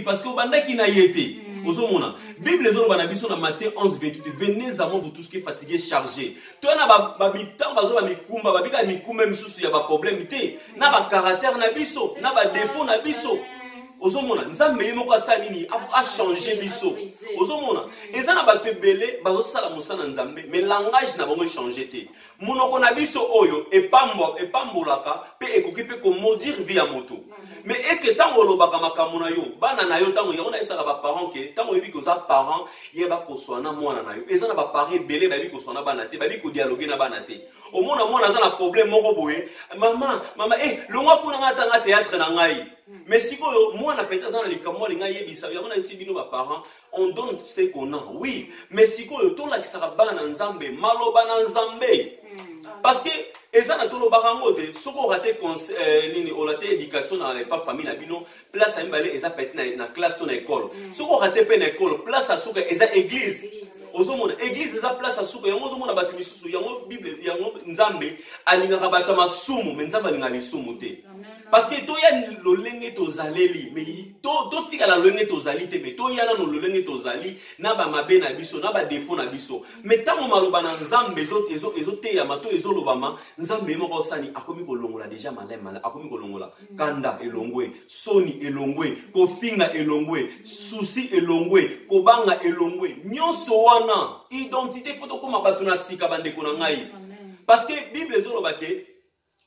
parce que banda qui n'a été. Ozomona. Bible les autres banabiso na Matthieu 11:28. Venez à moi vous tous qui êtes fatigués, chargés. Toi na ba bitan bazo ba mikumba ba bika mikumba misusu ya ba problème té. Na ba caractère na biso, na ba défaut na biso. Ozomona. Nzambe yemoko asala nini a changer biso. Ozomona. Eza na ba tebele bazo sala musana nzambe, mais langage na bango changer té. Monoko na biso oyo epambolaka pe ekoki pe ko maudire vie ya moto. Mais est-ce que tant que lobaka makambo na yo bana na yo tango ya ona esaka ba parents ke tango yebi ko za parents yeba ko swana mwana na yo eza na ba parents belé ba bi ko swana bana te ba bi ko dialoguer na bana te o mona mwana za na problème moko boye mama longwa kuna ngata nga théâtre na ngai mais sikoyo mwana peta za na likamwa linga yebisa ya ona esi bino ba parents on donne ce qu'on a oui mais sikoyo to la kisaka bana na nzambe maloba na nzambe parce que eza na tolo barangote soko raté nini olate éducation na pas famille na bino place à mbale eza pet na classe to na école soko raté pe na école place à soka eza église ozomona église eza place à soka yango ozomona batu misusu yango bible yango nzambe alingaka batu masumu mais nzambe alinga lisumu te parce que to ya lolenge tozaleli mais to tika la lolenge tozali te mais to ya na lolenge tozali na ba mabe na biso na ba défaut na biso mais tango maloba na nzambe ezo te ya mato ezo lobama nzambe moko sani akomi kolongola déjà malema akomi kolongola kanda elongwe soni elongwe kofinga elongwe souci elongwe kobanga elongwe nyonso wana identité photo koma batu na sika bandeko na ngai parce que bible ezo lobake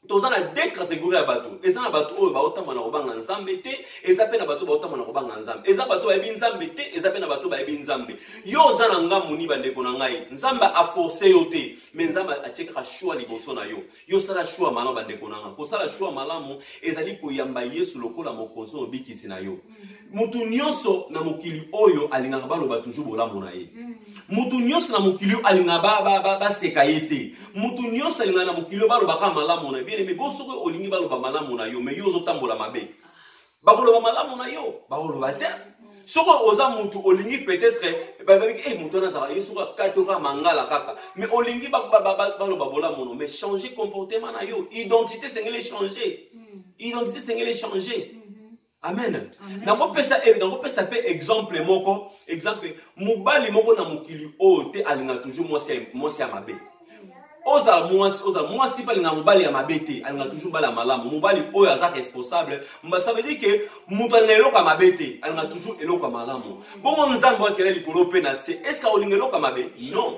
tozana deux catégories à bateau. Eza na bateau oyo baotama na kobanga nzambe te, eza pe na bateau baotama na kobanga nzambe. Eza bateau ba yebi nzambe te, eza pe na bateau ba yebi nzambe. Yo oza na ngamu ni bandeko na ngai. Nzambe a forcé yo te, mais nzambe a tcheka choix liboso na yo. Yo sala choix malamu bandeko na ngai. Ko sala choix malamu ezali koyamba Yesu lokola mokonzi obikisi na yo. Mutu nyonso na mokili oyo alingaka baloba toujours bolamu na ye. Mutu nyonso na mokili alinga ba seka yete. Mutu nyonso alinga na mokili baloba ka malamu na bien mais bosoko olingi baloba malamu na yo mais yo ozotambola mabe. Bakoloba malamu na yo, bakoloba te. Soko oza mutu olingi peut-être mutu na za yesu ka katoka mangala kaka mais olingi baloba bolamu mais changer comportement na yo, identité sengeli changer. Identité sengeli changer. Amen. Nako pesa pe exemple moko, exemple mobali moko na mokili o te alinga toujours mwasi ya mabe. Oza mwasi pa linga mobali ya mabe te, alinga toujours bala malamu. Mobali oyo aza responsable, ça veut dire que mutu alinga eloko mabe te, alinga toujours eloko malamu. Bongo nzambe wa kele likolo pe na se, est-ce que olinga eloko mabe? Non.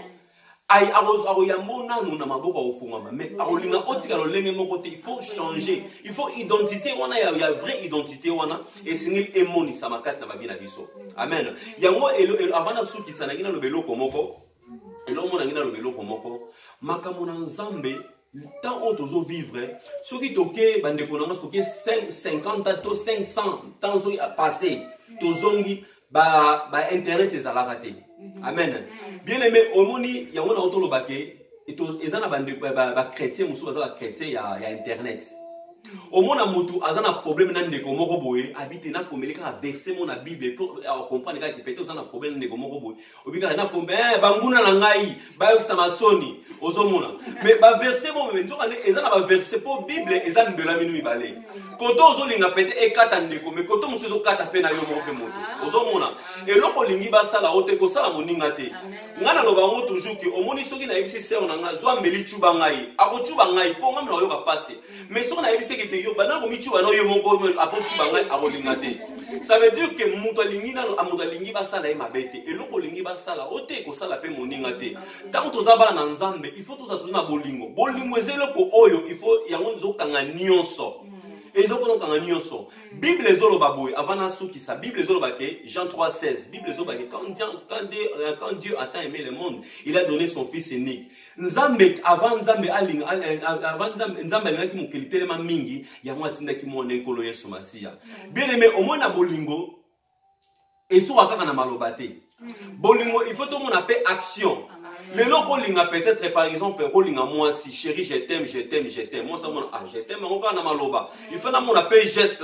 Aïe, aroyambo nanu na maboko ofungama mais arolinga otika lolenge moko te il faut changer il faut identité wana ya vraie identité wana et singil emoni samakati na babi na biso amen yango avana suki sana ngina lobeloko moko elo mona ngina lobeloko moko makambo na nzambe tant on tozo vivre soki toke bandeko na soki 50 to 500 temps a passé tozongi ba internet ezalaka te. Amen. Bien aimé, omoni yango na otolo bake ezana ba chrétien musu bazala chrétien ya internet. Omona mutu azana problème na ndeko moko boye habite na komeleka verser mon bible pour comprendre ka peut-être azana problème na ndeko moko boye. Obika na kombe banguna na ngai ba yo samasoni ozomona. Mais ba verser mon mais nzoka ezana ba verser pour bible ezana mbela minu mibale. Koto ozolinga pete ekata ndeko mais koto musu ezokata pe na yo moko pe moto. Ozomona. Eloko lingi ba sala ote ko sala moninga te. Ngana loba ngo toujours que omoni soki na yebisi se onanga zwa mbeli chuba ngai. Ako chuba ngai po ngam na yo ka passer. Mais soki na yebisi que yo bana ko michuba no yo moko apo chuba ngai akolinga te. Ça veut dire que muto lingi na amuto lingi ba sala e mabete. Eloko lingi ba sala ote ko sala pe moninga te. Tant to zaba na nzambe, il faut to sa tuna bolingo. Bolingo zeloko oyo, il faut yango nzokanga nyonso. Et ils ont quand nyonso. Bible zolo baboy avant souki sa Bible zolo bake Jean 3:16. Bible zolo bake quand Dieu a tant aimé le monde, il a donné son fils unique. Nzambe avant Nzambe alinga avant Nzambe alinga ki mokeli telema mingi ya mwatinda ki mwana ekolo Yesu Masia. Bien aimé au moins na bolingo et so akaka na malobate. Bolingo il faut tout mon appel action. Les locaux linga peut-être par exemple linga moi si chérie je t'aime moi ça mon je t'aime on na maloba il faut na mon appel geste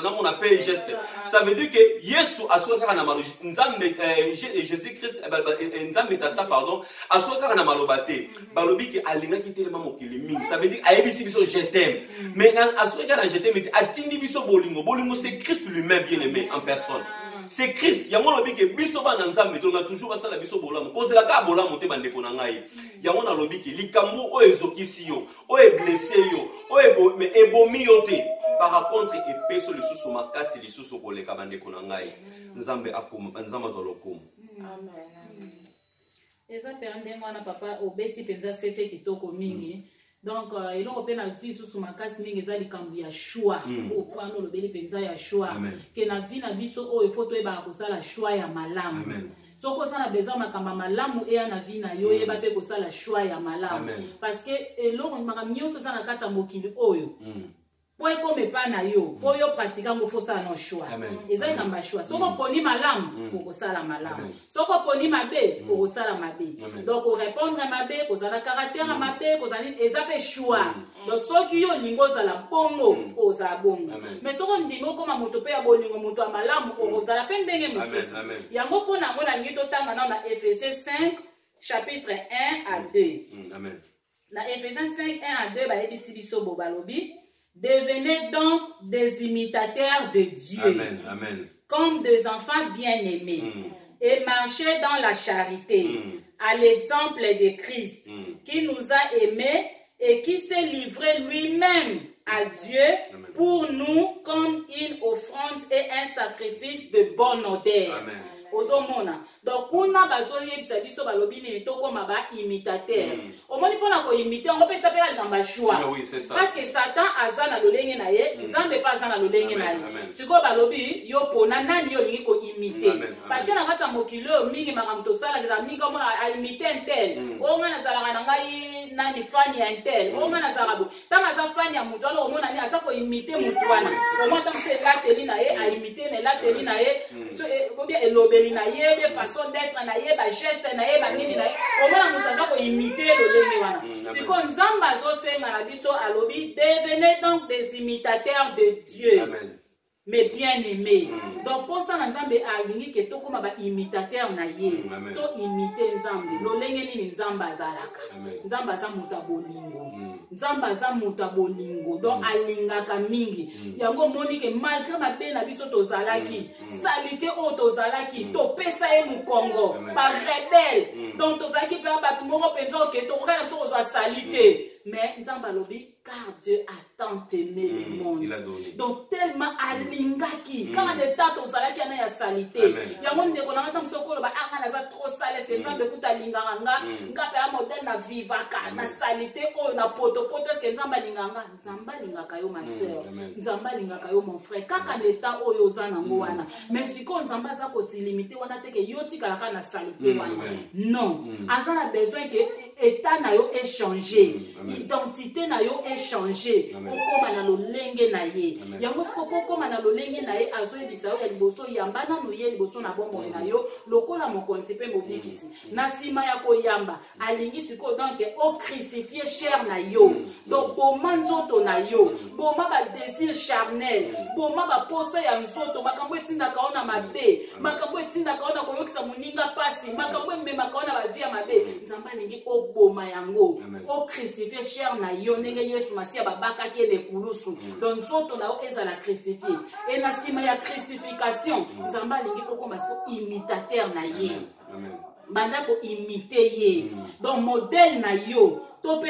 ça veut dire que Yesu asoka na maloba nzambe Jésus Christ nzambe tata pardon asoka na maloba te balobi ki alinga ki telema mokili mingi ça veut dire ayebisi biso je t'aime mais asoka na je t'aime atindi biso bolingo c'est Christ lui-même bien aimé en personne. c'est Christ. Yango lobi ke biso bana nzambe to na toujours basala biso bolamu. Kozela ka bolamu te bande ko na ngai. Yango na lobi ke likambo o ezokisi yo, o e blessé yo, o ebomi yo te. Par contre epeso lisusu makasi lisusu koleka bande ko na ngai. Nzambe akoma, nzambe zolokoma. Amen. Eza pende mwana papa obeti penza sete kitoko mingi. Donc il on peut na vie sous makasi mingi za likambu ya choix au point no lobeli penza ya choix que na vie na biso o photo e ba ko sala choix ya malamu. Soko sana besoin makamba malamu e na vie na yo e ba pe ko sala choix ya malamu parce que eloko makamio so sana kata mokili oyo po comme pas na yo po yo pratiquant go fosa no choix eza ngamba choix soko poni malamu ko sala malamu soko poni mabe ko sala mabe donc ko répondre mabe ko sala caractère mabe ko sala eza pe choix donc soki yo lingo sala bongo o za bongo mais soko ndimo koma moto pe ya bolingo moto malamu ko sala pe ndenge mususu yango pona ngona ngi to tanga na Ephésiens 5 chapitre 1 à 2 amen na Ephésiens 5 1 à 2 ba ebisi biso bobalobi. Devenez donc des imitateurs de Dieu, amen. Comme des enfants bien-aimés, et marchez dans la charité, à l'exemple de Christ, qui nous a aimés et qui s'est livré lui-même à Dieu pour nous comme une offrande et un sacrifice de bonne odeur. Amen. Ozomona donc kuna bazoye biso balobi ni to koma ba imitateur omoni pona ko imiter on peut s'appeler dans ba choix parce que Satan azana lolenge na ye nzambe pas azana lolenge na ye siko balobi yo pona nani yo lingi ko imiter parce que na kata mokilo mingi makamto sala za mingi comme a imiter un tel o ngana zala na ngai nani fani ya un tel o ngana zala bo tanga za fani ya mutu alo omona ni asa ko imiter mutu wana o mota mse la teli na ye a imiter ne la teli na ye so ko bien elobe na yebe façon d'être na yeba geste na yeba nini na omona mutaza ko imiter le lenge wana siko nzamba zo senga na biso alobi devenez donc des imitateurs de Dieu. Amen. Mais bien aimé. Donc pour ça nzambe alingi ke to koma ba imitateur na ye to imiter nzambe lo lenge nini nzamba azalaka nzamba za muta bolingo nzamba za muta bolingo donc alingaka mingi yango moni ke malgré mabe na biso to zalaki salité o to zalaki to pesa e mu Congo par rebelle donc to zalaki pe ba tumoko penza ke to kana so zo salité mais nzamba lobi car Dieu a tant aimé le monde donc tellement alingaki quand le temps to zalaki na ya salité yango ndeko na ngata msokolo ba anga na za trop sale que nzambe kuta linganga ngape ya modèle na vivaka na salité o na poto est-ce que nzamba linganga nzamba lingaka yo ma sœur nzamba lingaka yo mon frère kaka le temps o yo za nango wana mais siko nzamba za ko si limiter wana te ke yo tika la na salité wana non azana besoin que état na yo échanger identité na yo échanger okoma na lolenge na ye yango siko pokoma na lolenge na ye azoyebisa yo ya liboso yambana no ye liboso na bombo na yo lokola mokonzi pe mobikisi na sima ya koyamba alingi siko donc o crucifier chair na yo donc boma nzoto na yo boma ba désir charnel boma ba posa ya nzoto makambo etinda kaona mabe makambo etinda kaona koyokisa muninga pasi makambo emema kaona ba via mabe nzamba alingi o boma yango o crucifier chair na yo ndenge Yesu Masia babaka ke le kulusu donc nzoto na yo ezala crucifié et na sima ya crucifixion nzamba alingi pokoma siko imitateur na ye banda ko imiter ye donc modèle na yo tope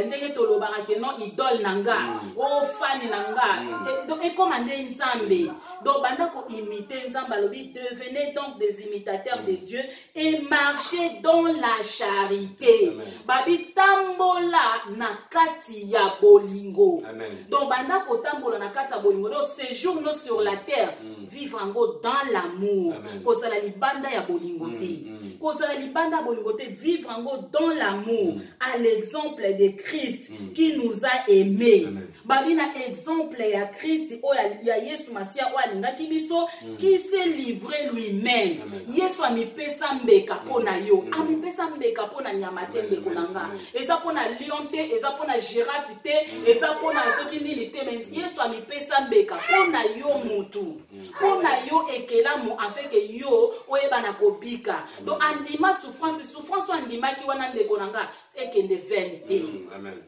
ndenge tolobaka ke non idole nanga o fani nanga donc et comme ande nzambe donc banda ko imiter nzamba lobi devenez donc des imitateurs de Dieu et marchez dans la charité babi tambola na kati ya bolingo donc banda ko tambola na kati ya bolingo donc séjour no sur la terre vivre ngo dans l'amour ko sala libanda ya bolingo te ko sala libanda bolingo te vivre ngo dans l'amour à l'exemple de Christ qui nous a aimés. Babina exemple ya Christ o ya Yesu Masia o alingaki biso qui s'est livré lui-même. Yesu amipesa mbeka pona yo, amipesa mbeka pona nyama te mbeko nanga. Eza pona lion te, eza pona girafe te, eza pona soki nini te, mais Yesu amipesa mbeka pona yo mutu. Pona yo ekelamu afeke yo oyeba na kobika. Donc andima souffrance o andima ki wana ndeko nanga. ekende vérité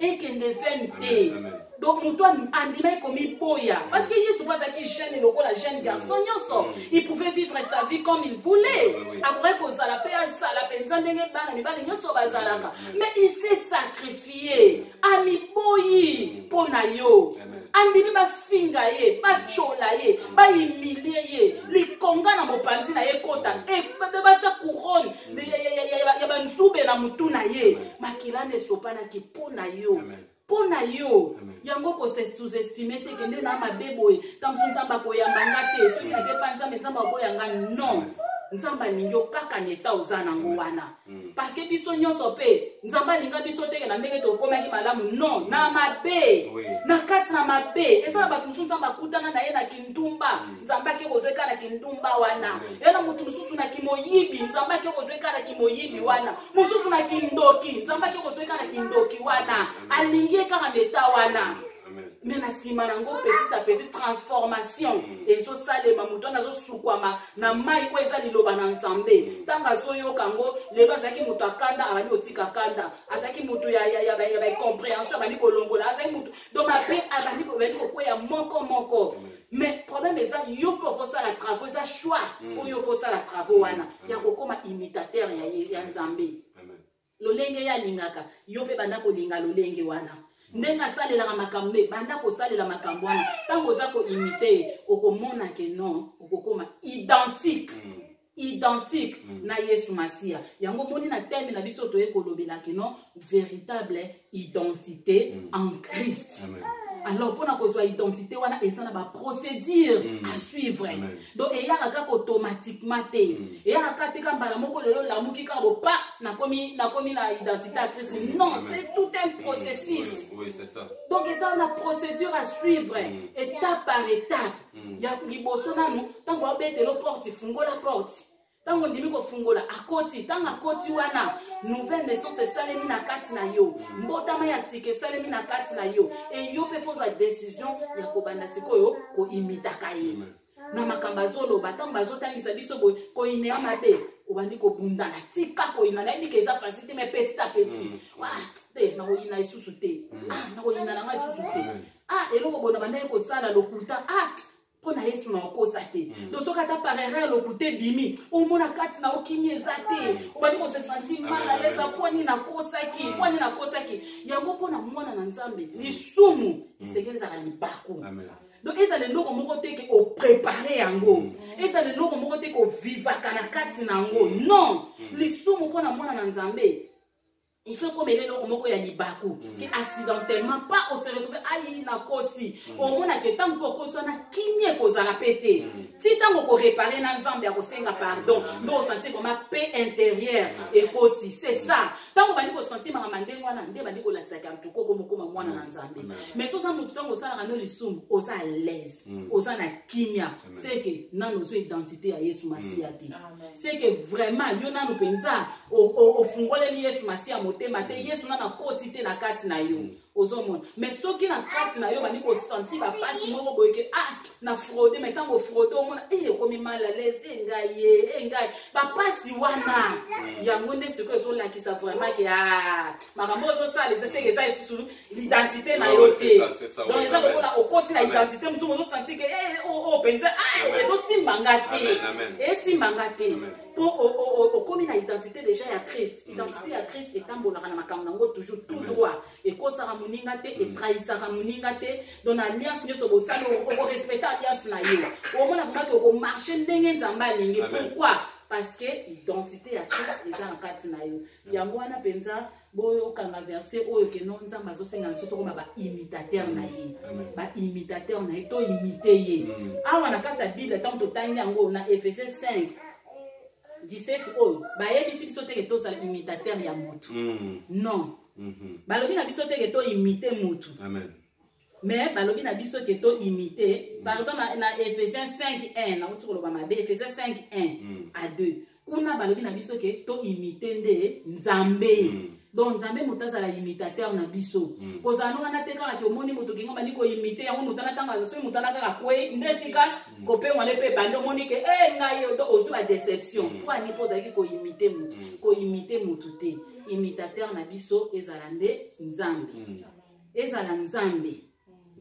ekende vérité donc mutu andima ekomi boya parce que Yesu bazaki jeune lokola jeune garçon nyonso il pouvait vivre sa vie comme il voulait après kozala pe asala penza ndenge bana mibali nyonso bazalaka mais il s'est sacrifié amiboyi mpona yo andimi bafinga ye bachola ye bahumilie ye likonga na mopanzi na ye kota batia couronne ya banzube na mutu na ye makilana esopanaki mpona yo mpona yo yango kose sous-estimé te kende na mabe boye ntango nzambe akoyambanga te soki nakepa nzambe nzambe akoyanga non nzambe alingi okaka na eta oza nango wana parce que biso nyonso mpe nzambe alinga biso teke na ndenge tokomaki malamu non na mabe na kati na mabe esala bato mosusu nzambe akutana na ye na kindumba nzambe ake kozweka na kindumba wana ye na motu mosusu na kimoyibi nzambe ake kozweka na kimoyibi wana mosusu na kindoki nzambe ake kozweka na kindoki wana alingi ekaka na eta wana mais na sima nango petit à petit transformation ezo salema mutu wana azosukwama na mai oyo eza liloba na nzambe ntango azoyoka ngo lelo azalaki mutu akanda abandi otika kanda azalaki mutu ya bacompréhension abandi kolongola azalaki mutu donc mabe abandi kokwea moko mais problème eza yo mpe ofosala travaux eza choix oyo ofosala travaux wana ya kokoma imitateur ya nzambe lolenge ya alingaka yo mpe banda kolinga lolenge wana ndenga salelaka makambo banda kosalela makambo wana ntango oza koimite okomona ke non okokoma identique na Yesu Masia yango moni na thème na biso toye kolobelaki non véritable identité en Christ. Alors pour na kozwa identité wana eza na ba procédure à suivre donc eyaka kaka automatiquement te eyaka te kambala moko lelo lamuki kaka bo pa nakomi na identité à Christ non c'est tout un processus oui c'est ça donc eza na procédure à suivre étape par étape ya liboso nanu tango abetelo porte fungola porte tango ndimi kofungola akoti tanga akoti wana nouvelle naissance esalemi na kati na yo mbotama ya sika esalemi na kati na yo e yo mpe fozwa décision ya kobanda sikoyo koimitaka ye na makambo azoloba ntango bazotangisa biso boye koinea mabe obandi kobundana tika koina nayebi ke eza facile te mais petit à petit te nakoyina lisusu te nakoyina nanga lisusu te eloko bona bandaye kosala lokuta pona Yesu na okosa te donc soki ata par erreur lokute bimi omona kati na okimi eza te obandi ko se sentir mal à l'aise poni na kosaki yango pona mwana na nzambe lisumu isekelezaka libaku donc ezala eloko moko te ke oprépare yango ezala eloko moko te ke ovivaka na kati na yango non lisumu pona mwana na nzambe il faut comme les gens qui ya libaku qui accidentellement pas on se retrouve ayi na kosi au mona que tant pour so na kimie ko za pété si tant ko réparer na nzambe ko senga pardon donc sentir vraiment paix intérieure et koti c'est ça tant ko bandi ko sentir makamande ngwana nde bandi ko latsa ka mtuko ko mukoma mwana na nzambe mais so ça mutu tango sala kana lisumu oza à l'aise oza na kimia c'est que na nos identité ya Yesu Masia ti c'est que vraiment yo na no penza o fungole Yesu Masia mate Yesu na koti te na kati na yo ozomona mais soki na kati na yo bani ko sentir ba pasi moko boyeke na fraude mais tango fraude omona okomi mal à l'aise ngai ba pasi wana yango nde siko zo la ki ça vraiment que makambo zo sala c'est que ça est sur l'identité na yo te donc eza lokola okoti na identité musu mo sentir que penza ezo simbanga te simbanga te pour okomi na identité déjà ya Christ identité ya Christ etambolaka na makambo nango toujours tout droit et ko sara muninga te et trahisaka muninga te dans alliance nyonso bosala o respecter alliance na yo o mona vraiment ko marcher ndenge nzamba alingi pourquoi parce que identité ya Christ eza na kati na yo yango wana penza boyo kanga verset oyo ke non nzamba azosenga biso tokoma ba imitateur na ye ba imitateur na ye to imiter ye awa na kati ya Bible tant totangi yango na Ephésiens 5 17 oyo bayebisi biso te ke tozala imitateur ya mutu non balobi na biso te ke to imite mutu mais balobi na biso ke to imite pardon na Ephésiens 5:1 na uti koloba mabe Ephésiens 5:1 à 2 kuna balobi na biso ke to imite nde nzambe donc nzambe mutaza la imitateur na biso kozana wana te kaka ke omoni mutu kinga bani ko imiter yango mutana tanga zo mutana kaka kwe ndesika kopengwa lepe bando moni ke ngai yo to ozu ba déception to ani poza ki ko imiter mutu ko imiter mutu te imitateur na biso ezala nde nzambe ezala nzambe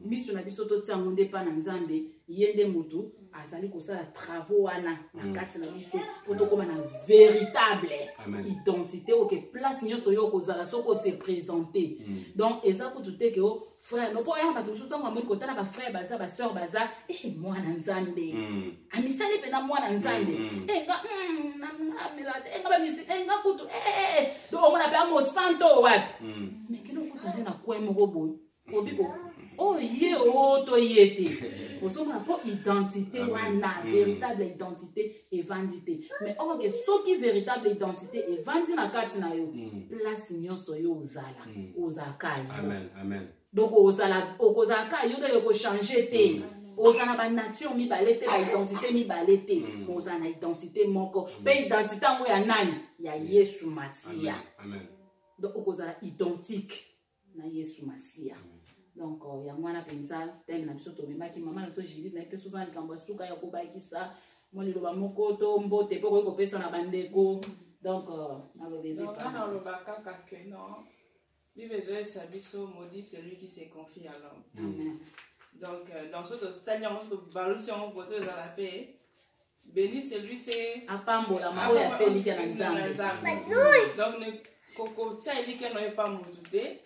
miso na biso to tia ngonde pa na nzambe yende mutu azali kosala travaux wana na kati na biso po tokoma na véritable identité oke place nyonso yo kozala soko se présenter donc eza kutu te ke o frère no po ya bato mosusu ntango amoni kotala bafrère baza basœur baza mwana nzambe amisali mpe na mwana nzambe nga bamisi nga kutu donc omona mpe amosanto wapi mais kino kutu nde na kwe moko boye obibo oh ye oh to yete osoma po identité wana véritable identité evandité mais ok soki véritable identité evandi na kati na yo place nyonso yo ozala ozaka amen amen donc ozala okozaka yo de ko changer te ozana ba nature mibale te ba identité mibale te ozana identité moko pe identité ngo ya nani ya Yesu Masia amen donc okozala identique na Yesu Masia. Donc yango wana penza teme na biso to memaki mama na so Judith na ite sozana likambo suka ya kobakisa mo liloba moko to mbote po ko pesa na bandeko donc na lobeze pas dans le bakaka que non Bible sa biso maudit celui qui se confie à l'homme. Amen. Donc dans ce stade on se balou sur mon poteau dans la paix. Béni celui c'est apambola mao ya teli kana nzambe. Donc ne koko tsa ili ke no pas moudouté